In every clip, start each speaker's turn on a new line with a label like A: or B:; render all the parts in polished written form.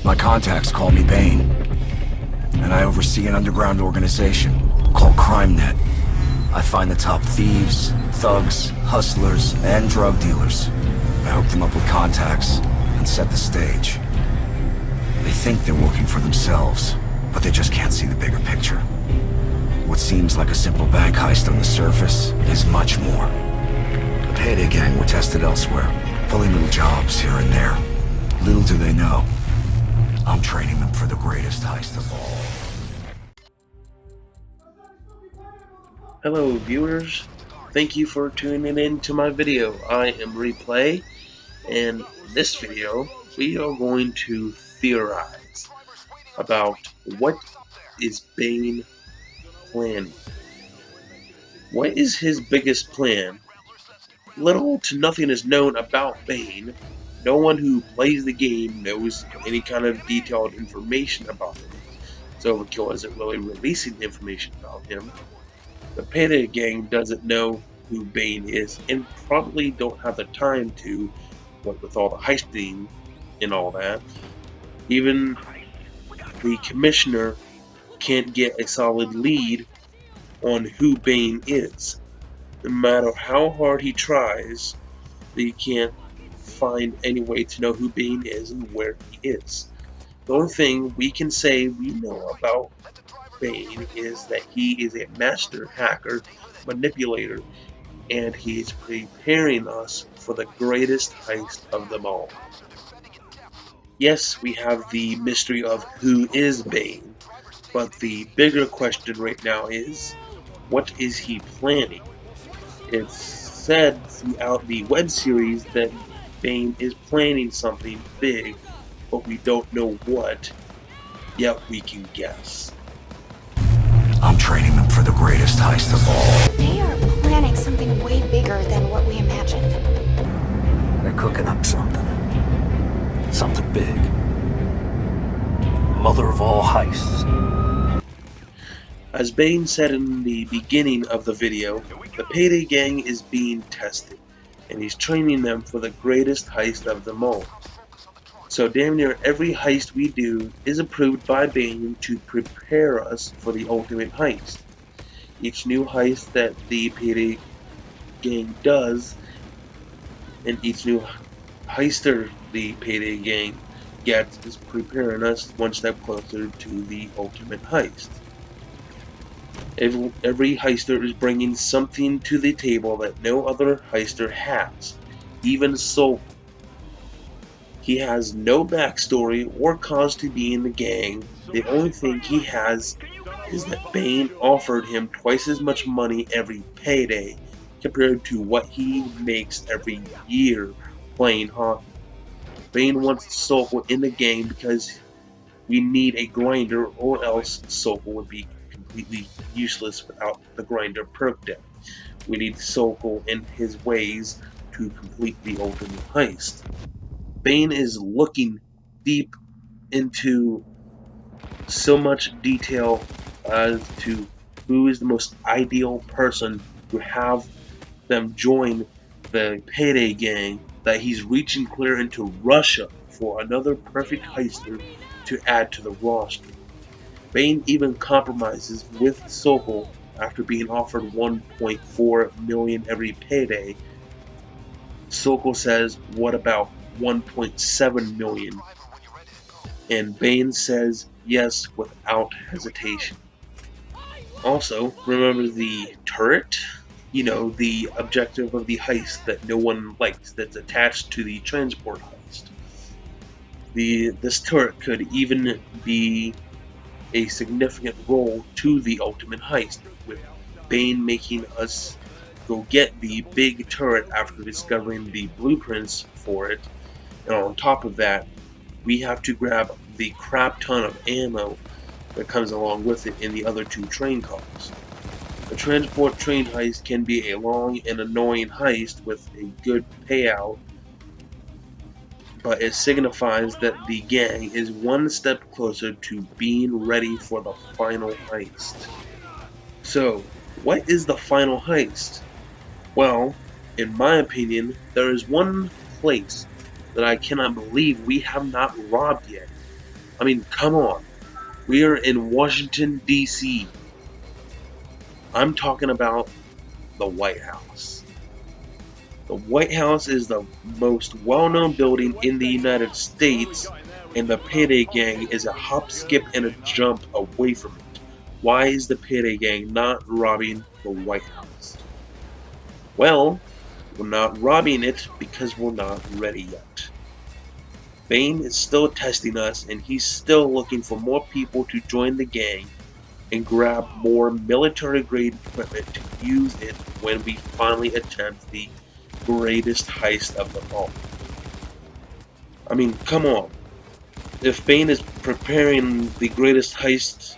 A: My contacts call me Bain, and I oversee an underground organization called CrimeNet. I find the top thieves, thugs, hustlers, and drug dealers. I hook them up with contacts and set the stage. They think they're working for themselves, but they just can't see the bigger picture. What seems like a simple bank heist on the surface is much more. The payday gang were tested elsewhere, pulling little jobs here and there. Little do they know, I'm training them for the greatest heist of all.
B: Hello viewers, thank you for tuning in to my video. I am Replay, and in this video we are going to theorize about what is Bain planning. What is his biggest plan? Little to nothing is known about Bain. No one who plays the game knows any kind of detailed information about him, so Overkill isn't really releasing information about him. The payday gang doesn't know who Bain is and probably don't have the time to, what with all the heisting and all that. Even the commissioner can't get a solid lead on who Bain is. No matter how hard he tries, he can't find any way to know who Bain is and where he is. The only thing we can say we know about Bain is that he is a master hacker, manipulator, and he is preparing us for the greatest heist of them all. Yes, we have the mystery of who is Bain, but the bigger question right now is, what is he planning? It's said throughout the web series that Bain is planning something big, but we don't know what, yet we can guess.
A: I'm training them for the greatest heist of all.
C: They are planning something way bigger than what we imagined.
D: They're cooking up something. Something big. Mother of all heists.
B: As Bain said in the beginning of the video, the payday gang is being tested, and he's training them for the greatest heist of them all. So damn near every heist we do is approved by Bain to prepare us for the ultimate heist. Each new heist that the payday gang does, and each new heister the payday gang gets, is preparing us one step closer to the ultimate heist. Every heister is bringing something to the table that no other heister has, even Soul. He has no backstory or cause to be in the gang. The only thing he has is that Bain offered him twice as much money every payday compared to what he makes every year playing hockey. Bain wants Sokol in the gang because we need a grinder, or else Sokol would be completely useless without the grinder perk deck. We need Sokol in his ways to complete the ultimate heist. Bain is looking deep into so much detail as to who is the most ideal person to have them join the payday gang, that he's reaching clear into Russia for another perfect heister to add to the roster. Bain even compromises with Sokol after being offered 1.4 million every payday. Sokol says, "What about 1.7 million?" And Bain says yes without hesitation. Also, remember the turret? You know, the objective of the heist that no one likes, that's attached to the transport heist. This turret could even be a significant role to the ultimate heist, with Bain making us go get the big turret after discovering the blueprints for it. And on top of that, we have to grab the crap ton of ammo that comes along with it in the other two train cars. The transport train heist can be a long and annoying heist with a good payout, but it signifies that the gang is one step closer to being ready for the final heist. So, what is the final heist? Well, in my opinion, there is one place that I cannot believe we have not robbed yet, I mean, come on. We are in Washington, D.C. I'm talking about the White House. The White House is the most well-known building in the United States, and the Payday Gang is a hop, skip, and a jump away from it. Why is the Payday Gang not robbing the White House? Well, we're not robbing it because we're not ready yet. Bain is still testing us, and he's still looking for more people to join the gang and grab more military-grade equipment to use it when we finally attempt the greatest heist of them all. I mean, come on. If Bain is preparing the greatest heist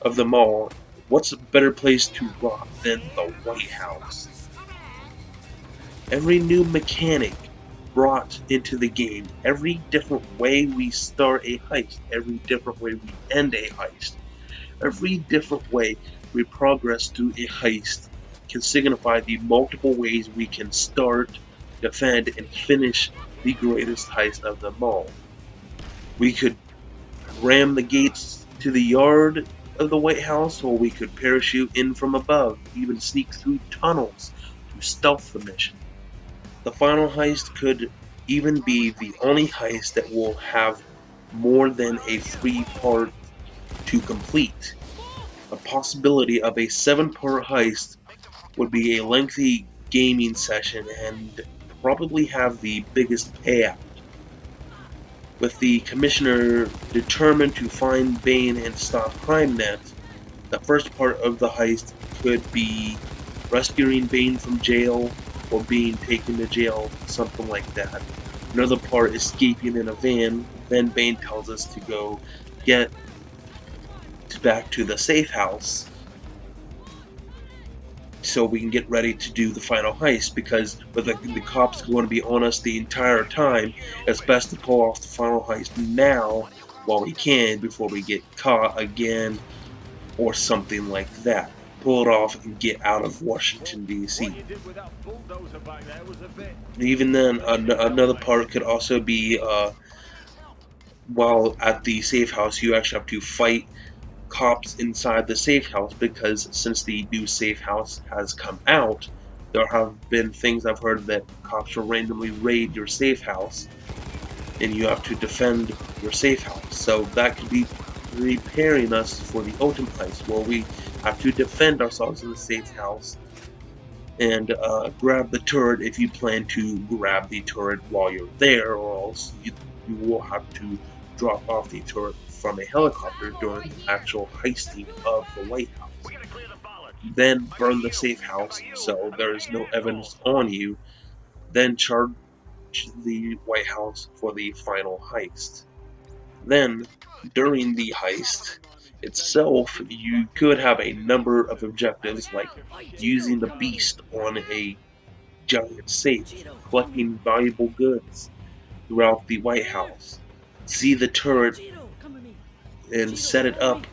B: of them all, what's a better place to rob than the White House? Every new mechanic brought into the game, every different way we start a heist, every different way we end a heist, every different way we progress through a heist can signify the multiple ways we can start, defend, and finish the greatest heist of them all. We could ram the gates to the yard of the White House, or we could parachute in from above, even sneak through tunnels to stealth the mission. The final heist could even be the only heist that will have more than a 3-part to complete. The possibility of a 7-part heist would be a lengthy gaming session and probably have the biggest payout. With the commissioner determined to find Bain and stop CrimeNet, the first part of the heist could be rescuing Bain from jail or being taken to jail, something like that. Another part, escaping in a van. Then Bain tells us to go get back to the safe house so we can get ready to do the final heist, because with the cops going to be on us the entire time, it's best to pull off the final heist now while we can before we get caught again or something like that. Pull it off and get out of Washington, D.C. Even then, another part could also be while at the safe house, you actually have to fight cops inside the safe house, because since the new safe house has come out, there have been things I've heard that cops will randomly raid your safe house and you have to defend your safe house. So that could be preparing us for the ultimate heist, where we have to defend ourselves in the safe house and grab the turret if you plan to grab the turret while you're there, or else you will have to drop off the turret from a helicopter during the actual heisting of the White House. Then burn the safe house so there is no evidence on you. Then charge the White House for the final heist. Then, during the heist itself, you could have a number of objectives, like using the beast on a giant safe, collecting valuable goods throughout the White House, see the turret and set it up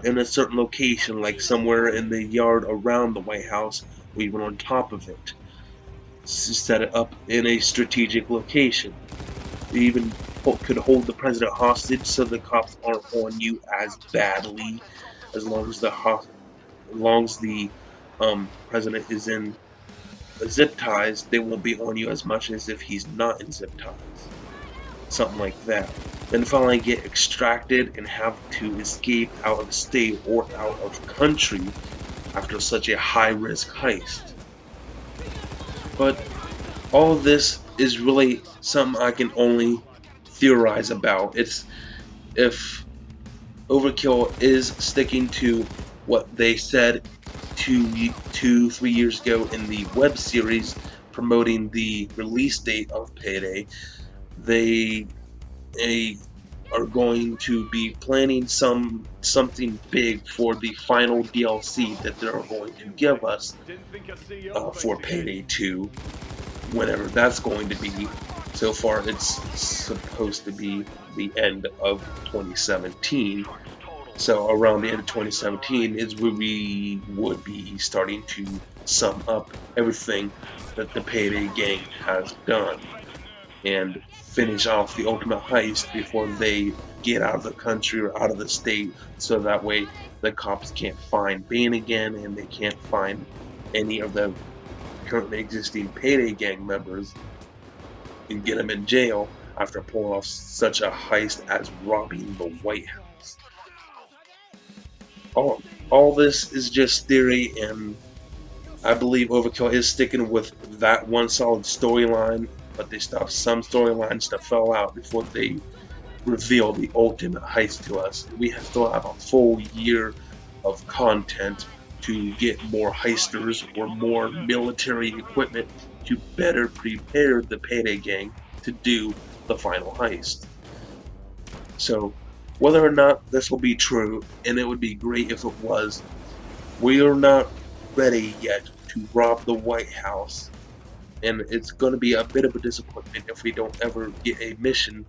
B: in a certain location, like somewhere in the yard around the White House, or even on top of it. Set it up in a strategic location. You even could hold the president hostage so the cops aren't on you as badly, as long as the president is in zip ties. They won't be on you as much as if he's not in zip ties. Something like that. Then finally get extracted and have to escape out of state or out of country after such a high-risk heist. But all of this is really something I can only theorize about. It's if Overkill is sticking to what they said 3 years ago in the web series promoting the release date of Payday, they are going to be planning something big for the final DLC that they're going to give us for Payday 2, whenever that's going to be. So far, it's supposed to be the end of 2017. So around the end of 2017 is where we would be starting to sum up everything that the Payday gang has done. and finish off the ultimate heist before they get out of the country or out of the state, so that way the cops can't find Bain again and they can't find any of the currently existing Payday gang members and get them in jail after pulling off such a heist as robbing the White House. All this is just theory, and I believe Overkill is sticking with that one solid storyline, but they stopped some storylines that fell out before they reveal the ultimate heist to us. We still have a full year of content to get more heisters or more military equipment to better prepare the Payday gang to do the final heist. So, whether or not this will be true, and it would be great if it was, we are not ready yet to rob the White House, and it's going to be a bit of a disappointment if we don't ever get a mission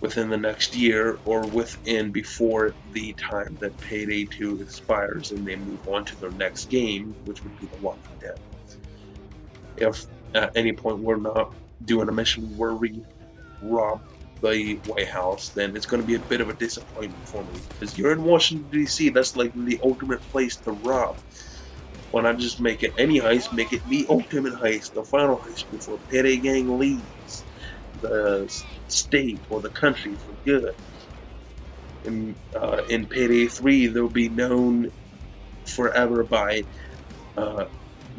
B: within the next year or within before the time that Payday 2 expires and they move on to their next game, which would be The Walking Dead. If at any point we're not doing a mission where we rob the White House, then it's going to be a bit of a disappointment for me, because you're in Washington DC, that's like the ultimate place to rob. Why not just make it any heist, make it the ultimate heist, the final heist before Payday gang leaves the state or the country for good. In Payday 3, they'll be known forever by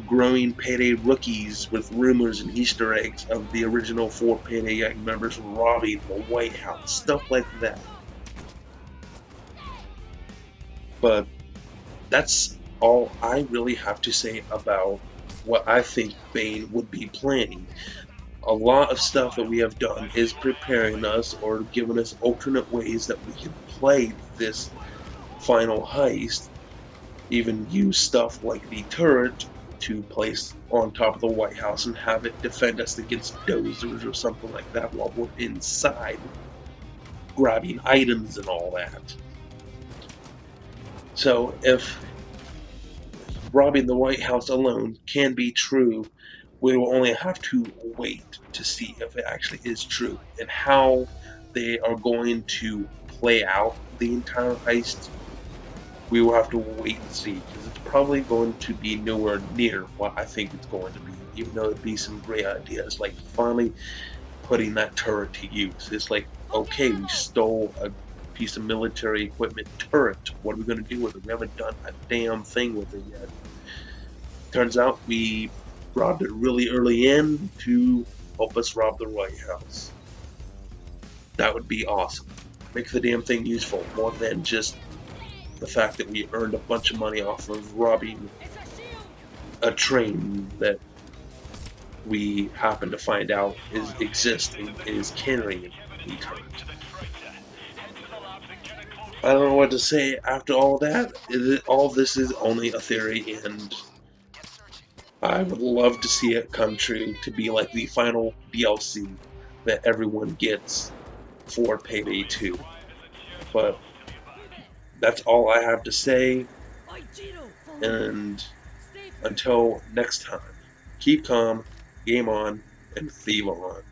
B: growing Payday rookies with rumors and Easter eggs of the original 4 Payday gang members robbing the White House, stuff like that. But that's all I really have to say about what I think Bain would be planning. A lot of stuff that we have done is preparing us or giving us alternate ways that we can play this final heist. Even use stuff like the turret to place on top of the White House and have it defend us against dozers or something like that while we're inside, grabbing items and all that. So if robbing the White House alone can be true, we will only have to wait to see if it actually is true and how they are going to play out the entire heist. We will have to wait and see, because it's probably going to be nowhere near what I think it's going to be, even though it'd be some great ideas, like finally putting that turret to use. It's like, okay, we stole a piece of military equipment turret. What are we going to do with it? We haven't done a damn thing with it yet. Turns out we robbed it really early in to help us rob the White House. That would be awesome. Make the damn thing useful, more than just the fact that we earned a bunch of money off of robbing a train that we happen to find out is carrying the turret. I don't know what to say after all that. All this is only a theory, and I would love to see it come true, to be like the final DLC that everyone gets for Payday 2. But that's all I have to say, and until next time, keep calm, game on, and thieve on.